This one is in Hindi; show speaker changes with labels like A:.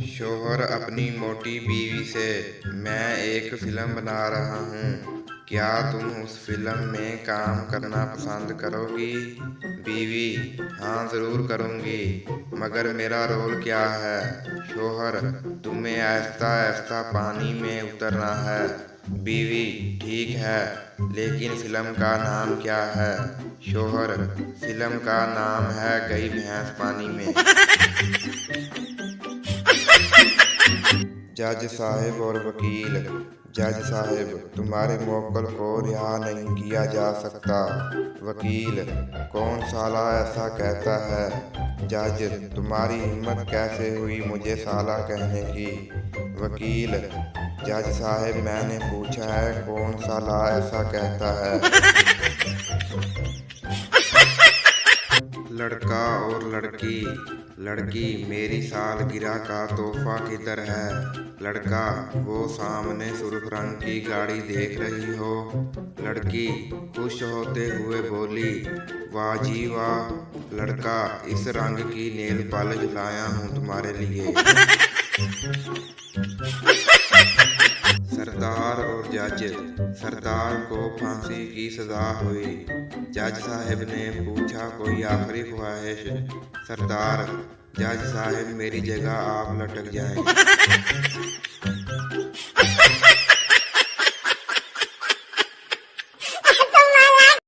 A: शौहर अपनी मोटी बीवी से, मैं एक फिल्म बना रहा हूँ, क्या तुम उस फिल्म में काम करना पसंद करोगी? बीवी: हाँ ज़रूर करूँगी, मगर मेरा रोल क्या है? शौहर: तुम्हें आहिस्ता आहिस्ता पानी में उतरना है। बीवी: ठीक है, लेकिन फिल्म का नाम क्या है? शौहर: फिल्म का नाम है गई भैंस पानी में। जज साहब और वकील: जज साहब, तुम्हारे मोक्कल को रिहा नहीं किया जा सकता। वकील: कौन साला ऐसा कहता है? जज: तुम्हारी हिम्मत कैसे हुई मुझे साला कहने की? वकील: जज साहब, मैंने पूछा है कौन साला ऐसा कहता है। लड़का और लड़की: लड़की: मेरी सालगिरह का तोहफा किधर है? लड़का: वो सामने सुर्ख रंग की गाड़ी देख रही हो? लड़की खुश होते हुए बोली: वाह जी वाह। लड़का: इस रंग की नेल पॉलिश लाया हूँ तुम्हारे लिए। सरदार और जज: सरदार को फांसी की सजा हुई। जज साहब ने पूछा कोई आखिरी ख्वाहिश? सरदार: जज साहब, मेरी जगह आप लटक जाएं।